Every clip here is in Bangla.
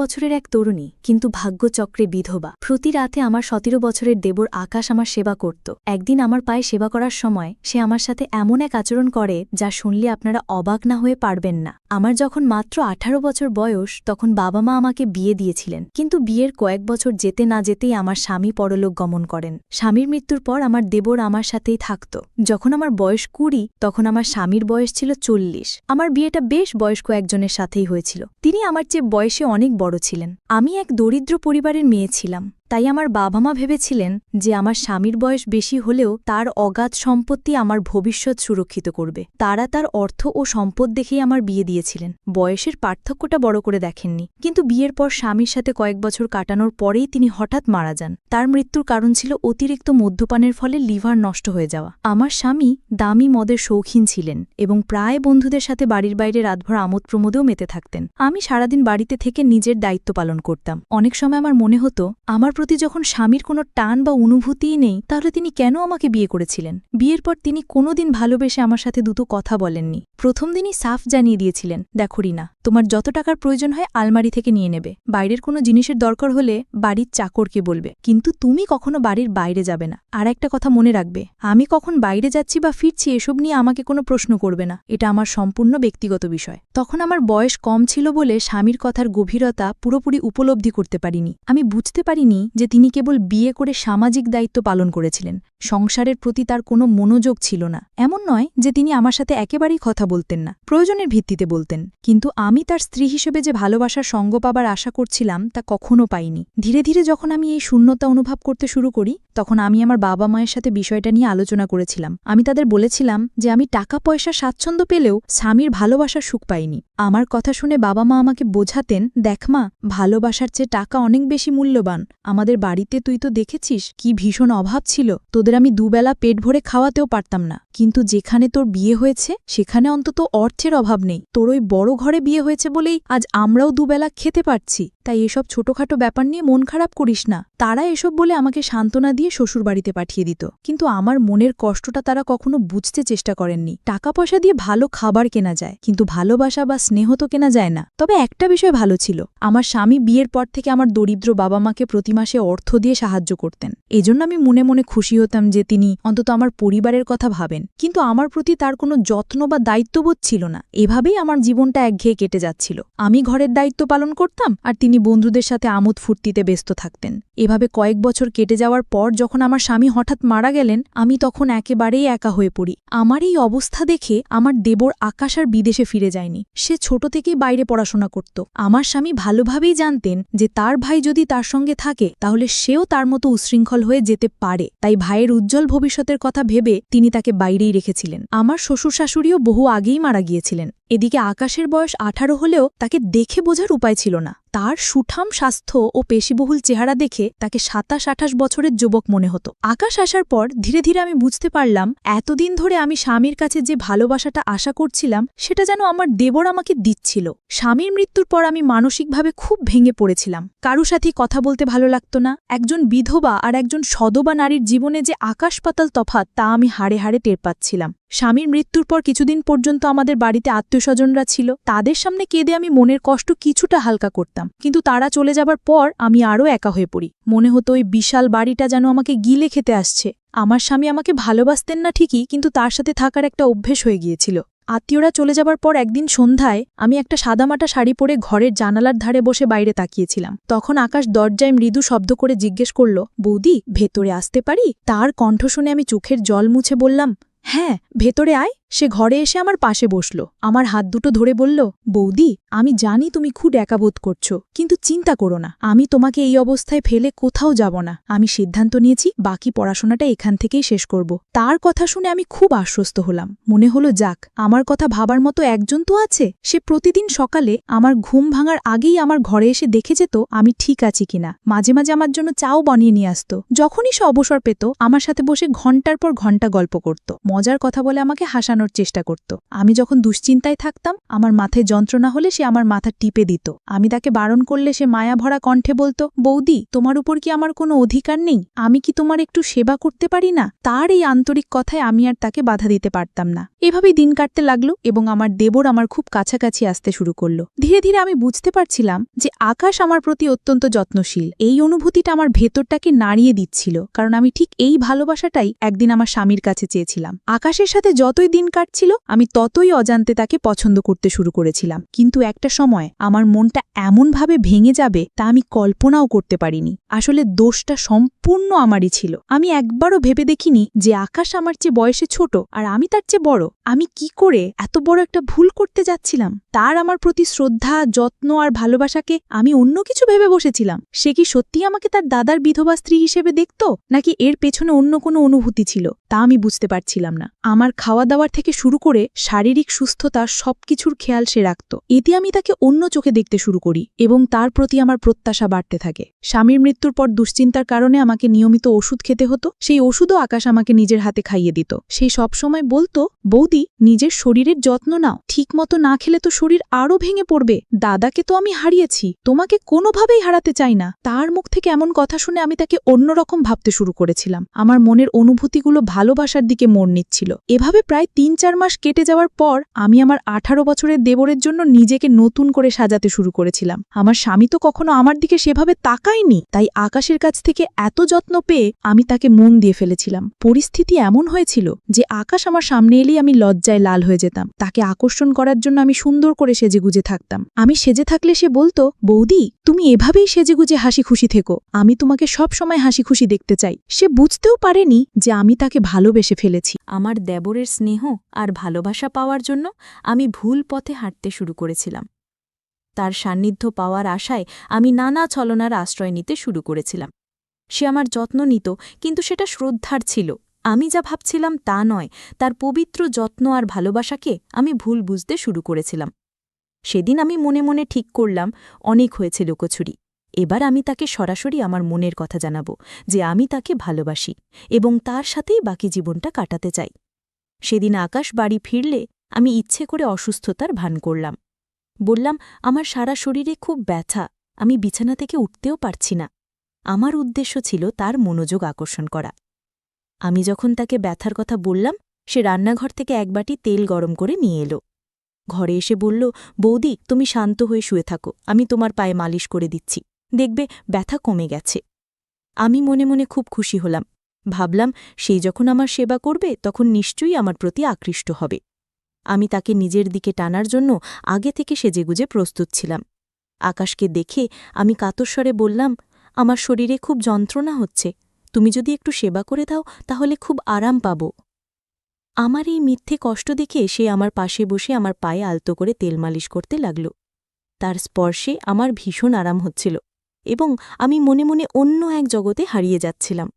বছরের এক তরুণী, কিন্তু ভাগ্যচক্রে বিধবা। প্রতি রাতে আমার ১৭ বছরের দেবর আকাশ আমার সেবা করত। একদিন আমার পায়ে সেবা করার সময় সে আমার সাথে এমন এক আচরণ করে যা শুনলে আপনারা অবাক না হয়ে পারবেন না। আমার যখন মাত্র ১৮ বছর বয়স, তখন বাবা মা আমাকে বিয়ে দিয়েছিলেন, কিন্তু বিয়ের কয়েক বছর যেতে না যেতেই আমার স্বামী পরলোক গমন করেন। স্বামীর মৃত্যুর পর আমার দেবর আমার সাথেই থাকত। যখন আমার বয়স ২০, তখন আমার স্বামীর বয়স ছিল ৪০। আমার বিয়েটা বেশ বয়স্ক একজনের সাথেই হয়েছিল। তিনি আমার চেয়ে বয়সে অনেক বড় ছিলেন। আমি এক দরিদ্র পরিবারের মেয়ে ছিলাম, তাই আমার বাবা মা ভেবেছিলেন যে আমার স্বামীর বয়স বেশি হলেও তার অগাধ সম্পত্তি আমার ভবিষ্যৎ সুরক্ষিত করবে। তারা তার অর্থ ও সম্পদ দেখেই আমার বিয়ে দিয়েছিলেন। বয়সের পার্থক্যটা বড় করে দেখেননি। কিন্তু বিয়ের পর স্বামীর সাথে কয়েক বছর কাটানোর পরেই তিনি হঠাৎ মারা যান। তার মৃত্যুর কারণ ছিল অতিরিক্ত মদ্যপানের ফলে লিভার নষ্ট হয়ে যাওয়া। আমার স্বামী দামি মদের শৌখিন ছিলেন এবং প্রায় বন্ধুদের সাথে বাড়ির বাইরে রাতভর আমোদ প্রমোদেও মেতে থাকতেন। আমি সারাদিন বাড়িতে থেকে নিজের দায়িত্ব পালন করতাম। অনেক সময় আমার মনে হতো, আমার প্রতি যখন স্বামীর কোনো টান বা অনুভূতিই নেই, তাহলে তিনি কেন আমাকে বিয়ে করেছিলেন? বিয়ের পর তিনি কোনোদিন ভালোবেসে আমার সাথে দুটো কথা বলেননি। প্রথম দিনই সাফ জানিয়ে দিয়েছিলেন, দেখো রিনা, তোমার যত টাকার প্রয়োজন হয় আলমারি থেকে নিয়ে নেবে। বাইরের কোনো জিনিসের দরকার হলে বাড়ির চাকরকে বলবে, কিন্তু তুমি কখনো বাড়ির বাইরে যাবে না। আর একটা কথা মনে রাখবে, আমি কখন বাইরে যাচ্ছি বা ফিরছি এসব নিয়ে আমাকে কোনো প্রশ্ন করবে না। এটা আমার সম্পূর্ণ ব্যক্তিগত বিষয়। তখন আমার বয়স কম ছিল বলে স্বামীর কথার গভীরতা পুরোপুরি উপলব্ধি করতে পারিনি। আমি বুঝতে পারিনি যে তিনি কেবল বিয়ে করে সামাজিক দায়িত্ব পালন করেছিলেন। সংসারের প্রতি তার কোনো মনোযোগ ছিল না। এমন নয় যে তিনি আমার সাথে একেবারেই কথা বলতেন না, প্রয়োজনের ভিত্তিতে বলতেন, কিন্তু আমি তার স্ত্রী হিসেবে যে ভালোবাসার সঙ্গ পাবার আশা করছিলাম তা কখনো পাইনি। ধীরে ধীরে যখন আমি এই শূন্যতা অনুভব করতে শুরু করি, তখন আমি আমার বাবা মায়ের সাথে বিষয়টা নিয়ে আলোচনা করেছিলাম। আমি তাদের বলেছিলাম যে আমি টাকা পয়সা স্বাচ্ছন্দ্য পেলেও স্বামীর ভালোবাসার সুখ পাইনি। আমার কথা শুনে বাবা মা আমাকে বোঝাতেন, দেখ মা, ভালোবাসার চেয়ে টাকা অনেক বেশি মূল্যবান। আমাদের বাড়িতে তুই তো দেখেছিস কি ভীষণ অভাব ছিল, তোদের আমি দুবেলা পেট ভরে খাওয়াতেও পারতাম না, কিন্তু যেখানে তোর বিয়ে হয়েছে সেখানে অন্তত অর্থের অভাব নেই। তোর ওই বড় ঘরে বিয়ে হয়েছে বলেই আজ আমরাও দুবেলা খেতে পারছি। তাই এসব ছোটখাটো ব্যাপার নিয়ে মন খারাপ করিস না। তারা এসব বলে আমাকে সান্ত্বনা দিয়ে শ্বশুরবাড়িতে পাঠিয়ে দিত, কিন্তু আমার মনের কষ্টটা তারা কখনো বুঝতে চেষ্টা করেননি। টাকা পয়সা দিয়ে ভালো খাবার কেনা যায়, কিন্তু ভালোবাসা বা স্নেহ তো কেনা যায় না। তবে একটা বিষয় ভালো ছিল, আমার স্বামী বিয়ের পর থেকে আমার দরিদ্র বাবা মাকে প্রতি মাসে অর্থ দিয়ে সাহায্য করতেন। এজন্য আমি মনে মনে খুশি হতাম যে তিনি অন্তত আমার পরিবারের কথা ভাবেন, কিন্তু আমার প্রতি তার কোনো যত্ন বা দায়িত্ববোধ ছিল না। এভাবেই আমার জীবনটা একঘেয়ে কেটে যাচ্ছিল। আমি ঘরের দায়িত্ব পালন করতাম আর তিনি বন্ধুদের সাথে আমোদ ফুর্তিতে ব্যস্ত থাকতেন। এভাবে কয়েক বছর কেটে যাওয়ার পর যখন আমার স্বামী হঠাৎ মারা গেলেন, আমি তখন একেবারেই একা হয়ে পড়ি। আমার এই অবস্থা দেখে আমার দেবর আকাশ আর বিদেশে ফিরে যায়নি। সে ছোট থেকেই বাইরে পড়াশোনা করত। আমার স্বামী ভালোভাবেই জানতেন যে তার ভাই যদি তার সঙ্গে থাকে তাহলে সেও তার মতো উচ্ছৃঙ্খল হয়ে যেতে পারে। তাই ভাইয়ের উজ্জ্বল ভবিষ্যতের কথা ভেবে তিনি তাকে বাইরেই রেখেছিলেন। আমার শ্বশুর শাশুড়িও বহু আগেই মারা গিয়েছিলেন। এদিকে আকাশের বয়স ১৮ হলেও তাকে দেখে বোঝার উপায় ছিল না। তার সুঠাম স্বাস্থ্য ও পেশিবহুল চেহারা দেখে তাকে ২৭-২৮ বছরের যুবক মনে হতো। আকাশ আসার পর ধীরে ধীরে আমি বুঝতে পারলাম, এতদিন ধরে আমি স্বামীর কাছে যে ভালোবাসাটা আশা করছিলাম সেটা যেন আমার দেবর আমাকে দিচ্ছিল। স্বামীর মৃত্যুর পর আমি মানসিকভাবে খুব ভেঙে পড়েছিলাম। কারো সাথে কথা বলতে ভালো লাগত না। একজন বিধবা আর একজন সদবা নারীর জীবনে যে আকাশ পাতাল তফাৎ তা আমি হাড়ে হাড়ে টের পাচ্ছিলাম। স্বামীর মৃত্যুর পর কিছুদিন পর্যন্ত আমাদের বাড়িতে আত্মীয়স্বজনরা ছিল। তাদের সামনে কেঁদে আমি মনের কষ্ট কিছুটা হালকা করতাম, কিন্তু তারা চলে যাবার পর আমি আরও একা হয়ে পড়ি। মনে হতো ওই বিশাল বাড়িটা যেন আমাকে গিলে খেতে আসছে। আমার স্বামী আমাকে ভালোবাসতেন না ঠিকই, কিন্তু তার সাথে থাকার একটা অভ্যেস হয়ে গিয়েছিল। আত্মীয়রা চলে যাবার পর একদিন সন্ধ্যায় আমি একটা সাদামাটা শাড়ি পরে ঘরের জানালার ধারে বসে বাইরে তাকিয়েছিলাম। তখন আকাশ দরজায় মৃদু শব্দ করে জিজ্ঞেস করল, বৌদি, ভেতরে আসতে পারি? তার কণ্ঠ শুনে আমি চোখের জল মুছে বললাম, হ্যাঁ, ভেতরে আয়। সে ঘরে এসে আমার পাশে বসল, আমার হাত দুটো ধরে বলল, বৌদি, আমি জানি তুমি খুব একা বোধ করছো, কিন্তু চিন্তা করো না, আমি তোমাকে এই অবস্থায় ফেলে কোথাও যাব না। আমি সিদ্ধান্ত নিয়েছি বাকি পড়াশোনাটা এখান থেকেই শেষ করব। তার কথা শুনে আমি খুব আশ্বস্ত হলাম। মনে হলো, যাক, আমার কথা ভাবার মতো একজন তো আছে। সে প্রতিদিন সকালে আমার ঘুম ভাঙার আগেই আমার ঘরে এসে দেখে যেত আমি ঠিক আছি কিনা। মাঝে মাঝে আমার জন্য চাও বানিয়ে নিয়ে আসত। যখনই সে অবসর পেত আমার সাথে বসে ঘণ্টার পর ঘণ্টা গল্প করত, মজার কথা বলে আমাকে হাসানো বসানোর চেষ্টা করত। আমি যখন দুশ্চিন্তায় থাকতাম, আমার মাথায় যন্ত্রণা হলে সে আমার মাথা টিপে দিত। আমি তাকে বারণ করলে সে মায়াভরা কণ্ঠে বলতো, বৌদি, তোমার উপর কি আমার কোনো অধিকার নেই? আমি কি তোমার একটু সেবা করতে পারি না? তার এই আন্তরিক কথায় আমি আর তাকে বাধা দিতে পারতাম না। এভাবেই দিন কাটতে লাগলো এবং আমার দেবর আমার খুব কাছাকাছি আসতে শুরু করলো। ধীরে ধীরে আমি বুঝতে পারছিলাম যে আকাশ আমার প্রতি অত্যন্ত যত্নশীল। এই অনুভূতিটা আমার ভেতরটাকে নাড়িয়ে দিচ্ছিল, কারণ আমি ঠিক এই ভালোবাসাটাই একদিন আমার স্বামীর কাছে চেয়েছিলাম। আকাশের সাথে যতই দিন কাটছিল, আমি ততই অজান্তে তাকে পছন্দ করতে শুরু করেছিলাম। কিন্তু একটা সময় আমার মনটা এমনভাবে ভেঙে যাবে তা আমি কল্পনাও করতে পারিনি। আসলে দোষটা সম্পূর্ণ আমারই ছিল। আমি একবারও ভেবে দেখিনি যে আকাশ আমার চেয়ে বয়সে ছোট আর আমি তার চেয়ে বড়। আমি কি করে এত বড় একটা ভুল করতে যাচ্ছিলাম? তার আমার প্রতি শ্রদ্ধা, যত্ন আর ভালোবাসাকে আমি অন্য কিছু ভেবে বসেছিলাম। সে কি সত্যি আমাকে তার দাদার বিধবা স্ত্রী হিসেবে দেখত, নাকি এর পেছনে অন্য কোনো অনুভূতি ছিল? তা আমি বুঝতে পারছিলাম না। আমার খাওয়া দাওয়ার থেকে শুরু করে শারীরিক সুস্থতা সবকিছুর খেয়াল সে রাখত। এতে আমি তাকে অন্য চোখে দেখতে শুরু করি এবং তার প্রতি আমার প্রত্যাশা বাড়তে থাকে। স্বামীর মৃত্যুর পর দুশ্চিন্তার কারণে আমাকে নিয়মিত ওষুধ খেতে হতো। সেই ওষুধও আকাশ আমাকে নিজের হাতে খাইয়ে দিত। সেই সবসময় বলতো, বৌদি, নিজের শরীরের যত্ন নাও, ঠিকমতো না খেলে তো শরীর আরও ভেঙে পড়বে। দাদাকে তো আমি হারিয়েছি, তোমাকে কোনোভাবেই হারাতে চাই না। তার মুখ থেকে এমন কথা শুনে আমি তাকে অন্যরকম ভাবতে শুরু করেছিলাম। আমার মনের অনুভূতিগুলো ভালোবাসার দিকে মোড় নিচ্ছিল। এভাবে প্রায় ৩-৪ মাস কেটে যাওয়ার পর আমি আমার ১৮ বছরের দেবরের জন্য নিজেকে নতুন করে সাজাতে শুরু করেছিলাম। আমার স্বামী তো কখনো আমার দিকে সেভাবে তাকায়নি, তাই আকাশের কাছ থেকে এত যত্ন পেয়ে আমি তাকে মন দিয়ে ফেলেছিলাম। পরিস্থিতি এমন হয়েছিল যে আকাশ আমার সামনে এলেই আমি লজ্জায় লাল হয়ে যেতাম। তাকে আকর্ষণ করার জন্য আমি সুন্দর করে সেজেগুজে থাকতাম। আমি সেজে থাকলে সে বলতো, বৌদি, তুমি এভাবেই সেজেগুজে হাসি খুশি থেকো, আমি তোমাকে সব সময় হাসি খুশি দেখতে চাই। সে বুঝতেও পারেনি যে আমি তাকে ভালোবেসে ফেলেছি। আমার দেবরের স্নেহ আর ভালোবাসা পাওয়ার জন্য আমি ভুল পথে হাঁটতে শুরু করেছিলাম। তার সান্নিধ্য পাওয়ার আশায় আমি নানা ছলনার আশ্রয় নিতে শুরু করেছিলাম। সে আমার যত্ন নিত, কিন্তু সেটা শ্রদ্ধার ছিল। আমি যা ভাবছিলাম তা নয়। তার পবিত্র যত্ন আর ভালোবাসাকে আমি ভুল বুঝতে শুরু করেছিলাম। সেদিন আমি মনে মনে ঠিক করলাম, অনেক হয়েছে লুকোছুরি। এবার আমি তাকে সরাসরি আমার মনের কথা জানাব যে আমি তাকে ভালোবাসি এবং তার সাথেই বাকি জীবনটা কাটাতে চাই। সেদিন আকাশ বাড়ি ফিরলে আমি ইচ্ছে করে অসুস্থতার ভান করলাম। বললাম, আমার সারা শরীরে খুব ব্যথা, আমি বিছানা থেকে উঠতেও পারছি না। আমার উদ্দেশ্য ছিল তার মনোযোগ আকর্ষণ করা। আমি যখন তাকে ব্যথার কথা বললাম, সে রান্নাঘর থেকে এক বাটি তেল গরম করে নিয়ে এলো। ঘরে এসে বলল, বৌদি, তুমি শান্ত হয়ে শুয়ে থাকো, আমি তোমার পায়ে মালিশ করে দিচ্ছি, দেখবে ব্যথা কমে গেছে। আমি মনে মনে খুব খুশি হলাম। ভাবলাম, সেই যখন আমার সেবা করবে তখন নিশ্চয়ই আমার প্রতি আকৃষ্ট হবে। আমি তাকে নিজের দিকে টানার জন্য আগে থেকে সেজেগুজে প্রস্তুত ছিলাম। আকাশকে দেখে আমি কাতস্বরে বললাম, আমার শরীরে খুব যন্ত্রণা হচ্ছে, তুমি যদি একটু সেবা করে দাও তাহলে খুব আরাম পাব। আমার এই মিথ্যে কষ্ট দেখে সে আমার পাশে বসে আমার পায়ে আলতো করে তেল মালিশ করতে লাগল। তার স্পর্শে আমার ভীষণ আরাম হচ্ছিল এবং আমি মনে মনে অন্য এক জগতে হারিয়ে যাচ্ছিলাম।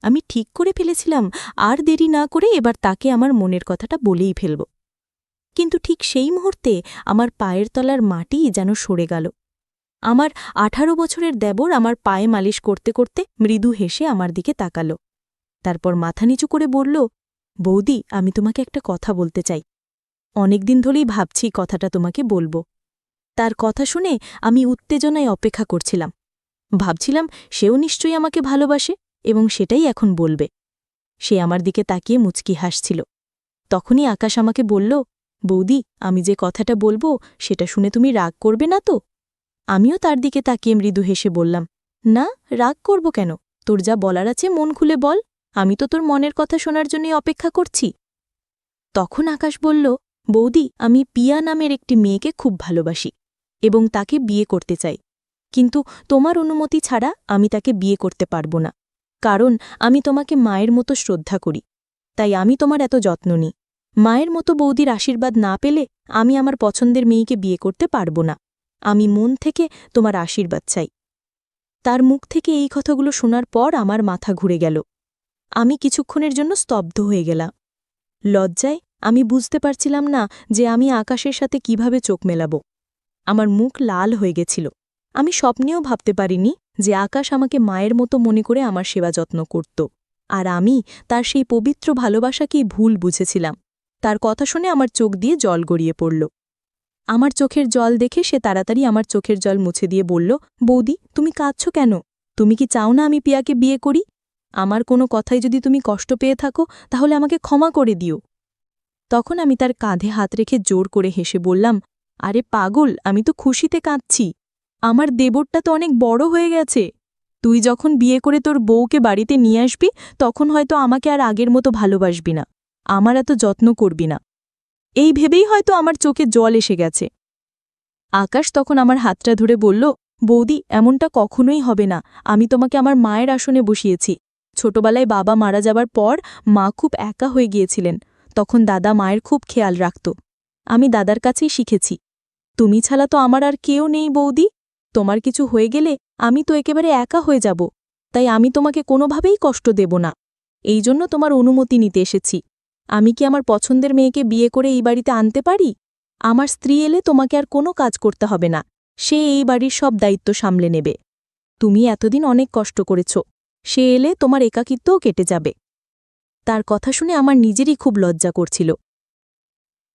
আমি ঠিক করে ফেলেছিলাম, আর দেরি না করে এবার তাকে আমার মনের কথাটা বলেই ফেলব। কিন্তু ঠিক সেই মুহূর্তে আমার পায়ের তলার মাটি যেন সরে গেল। আমার 18 বছরের দেবর আমার পায়ে মালিশ করতে করতে মৃদু হেসে আমার দিকে তাকাল। তারপর মাথা নিচু করে বলল, বৌদি, আমি তোমাকে একটা কথা বলতে চাই। অনেকদিন ধরেই ভাবছি কথাটা তোমাকে বলবো। তার কথা শুনে আমি উত্তেজনায় অপেক্ষা করছিলাম। ভাবছিলাম সেও নিশ্চয়ই আমাকে ভালোবাসে এবং সেটাই এখন বলবে। সে আমার দিকে তাকিয়ে মুচকি হাসছিল। তখনই আকাশ আমাকে বলল, বৌদি, আমি যে কথাটা বলবো সেটা শুনে তুমি রাগ করবে না তো? আমিও তার দিকে তাকিয়ে মৃদু হেসে বললাম, না, রাগ করব কেন? তোর যা বলার আছে মন খুলে বল, আমি তো তোর মনের কথা শোনার জন্যই অপেক্ষা করছি। তখন আকাশ বলল, বৌদি, আমি পিয়া নামের একটি মেয়েকে খুব ভালোবাসি এবং তাকে বিয়ে করতে চাই, কিন্তু তোমার অনুমতি ছাড়া আমি তাকে বিয়ে করতে পারব না, কারণ আমি তোমাকে মায়ের মতো শ্রদ্ধা করি, তাই আমি তোমার এত যত্ন নিই। মায়ের মতো বৌদির আশীর্বাদ না পেলে আমি আমার পছন্দের মেয়েকে বিয়ে করতে পারব না। আমি মন থেকে তোমার আশীর্বাদ চাই। তার মুখ থেকে এই কথাগুলো শোনার পর আমার মাথা ঘুরে গেল। আমি কিছুক্ষণের জন্য স্তব্ধ হয়ে গেলাম। লজ্জায় আমি বুঝতে পারছিলাম না যে আমি আকাশের সাথে কিভাবে চোখ মেলাব। আমার মুখ লাল হয়ে গেছিল। আমি স্বপ্নেও ভাবতে পারিনি যে আকাশ আমাকে মায়ের মতো মনে করে আমার সেবা যত্ন করত, আর আমি তার সেই পবিত্র ভালোবাসাকেই ভুল বুঝেছিলাম। তার কথা শুনে আমার চোখ দিয়ে জল গড়িয়ে পড়ল। আমার চোখের জল দেখে সে তাড়াতাড়ি আমার চোখের জল মুছে দিয়ে বলল, বৌদি, তুমি কাঁদছ কেন? তুমি কি চাও না আমি পিয়াকে বিয়ে করি? আমার কোনো কথাই যদি তুমি কষ্ট পেয়ে থাকো তাহলে আমাকে ক্ষমা করে দিও। তখন আমি তার কাঁধে হাত রেখে জোর করে হেসে বললাম, আরে পাগল, আমি তো খুশিতে কাঁদছি। আমার দেবরটা তো অনেক বড় হয়ে গেছে। তুই যখন বিয়ে করে তোর বউকে বাড়িতে নিয়ে আসবি তখন হয়তো আমাকে আর আগের মতো ভালোবাসবি না, আমার এত যত্ন করবি না। এই ভেবেই হয়তো আমার চোখে জল এসে গেছে। আকাশ তখন আমার হাতটা ধরে বলল, বৌদি, এমনটা কখনোই হবে না। আমি তোমাকে আমার মায়ের আসনে বসিয়েছি। ছোটবেলায় বাবা মারা যাবার পর মা খুব একা হয়ে গিয়েছিলেন, তখন দাদা মায়ের খুব খেয়াল রাখত। আমি দাদার কাছেই শিখেছি। তুমি ছাড়া তো আমার আর কেউ নেই বৌদি। তোমার কিছু হয়ে গেলে আমি তো একেবারে একা হয়ে যাব, তাই আমি তোমাকে কোনোভাবেই কষ্ট দেব না। এই জন্য তোমার অনুমতি নিতে এসেছি। আমি কি আমার পছন্দের মেয়েকে বিয়ে করে এই বাড়িতে আনতে পারি? আমার স্ত্রী এলে তোমাকে আর কোনো কাজ করতে হবে না, সে এই বাড়ির সব দায়িত্ব সামলে নেবে। তুমি এতদিন অনেক কষ্ট করেছ, সে এলে তোমার একাকিত্বও কেটে যাবে। তার কথা শুনে আমার নিজেরই খুব লজ্জা করছিল।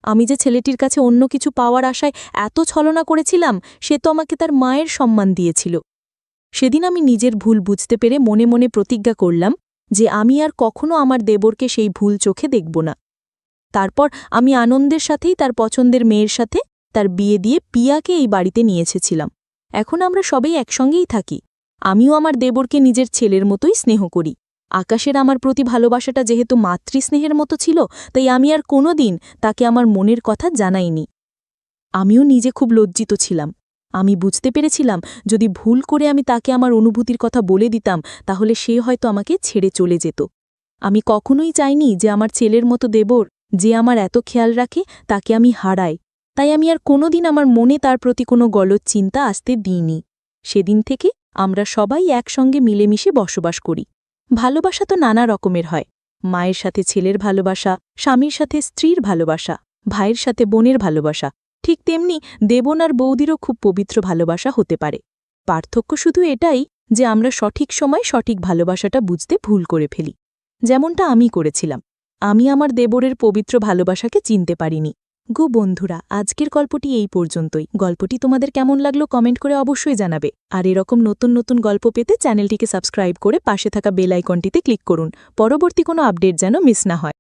আমি যে ছেলেটির কাছে অন্য কিছু পাওয়ার আশায় এত ছলনা করেছিলাম, সে তো আমাকে তার মায়ের সম্মান দিয়েছিল। সেদিন আমি নিজের ভুল বুঝতে পেরে মনে মনে প্রতিজ্ঞা করলাম যে আমি আর কখনো আমার দেবরকে সেই ভুল চোখে দেখব না। তারপর আমি আনন্দের সাথেই তার পছন্দের মেয়ের সাথে তার বিয়ে দিয়ে পিয়াকে এই বাড়িতে নিয়ে এসেছিলাম। এখন আমরা সবাই একসঙ্গেই থাকি। আমিও আমার দেবরকে নিজের ছেলের মতোই স্নেহ করি। আকাশের আমার প্রতি ভালোবাসাটা যেহেতু মাতৃস্নেহের মতো ছিল, তাই আমি আর কোনোদিন তাকে আমার মনের কথা জানাইনি। আমিও নিজে খুব লজ্জিত ছিলাম। আমি বুঝতে পেরেছিলাম যদি ভুল করে আমি তাকে আমার অনুভূতির কথা বলে দিতাম তাহলে সে হয়তো আমাকে ছেড়ে চলে যেত। আমি কখনোই চাইনি যে আমার ছেলের মতো দেবর, যে আমার এত খেয়াল রাখে, তাকে আমি হারাই। তাই আমি আর কোনোদিন আমার মনে তার প্রতি কোনো গলদ চিন্তা আসতে দিইনি। সেদিন থেকে আমরা সবাই একসঙ্গে মিলেমিশে বসবাস করি। ভালোবাসা তো নানা রকমের হয়। মায়ের সাথে ছেলের ভালোবাসা, স্বামীর সাথে স্ত্রীর ভালোবাসা, ভাইয়ের সাথে বোনের ভালোবাসা, ঠিক তেমনি দেবন আর বৌদিরও খুব পবিত্র ভালোবাসা হতে পারে। পার্থক্য শুধু এটাই যে আমরা সঠিক সময় সঠিক ভালোবাসাটা বুঝতে ভুল করে ফেলি, যেমনটা আমি করেছিলাম। আমি আমার দেবরের পবিত্র ভালোবাসাকে চিনতে পারিনি। বন্ধুরা, আজকের গল্পটি এই পর্যন্তই। গল্পটি তোমাদের কেমন লাগলো কমেন্ট করে অবশ্যই জানাবে। আর এরকম নতুন নতুন গল্প পেতে চ্যানেলটিকে সাবস্ক্রাইব করে পাশে থাকা বেল আইকনটিতে ক্লিক করুন, পরবর্তী কোনো আপডেট যেন মিস না হয়।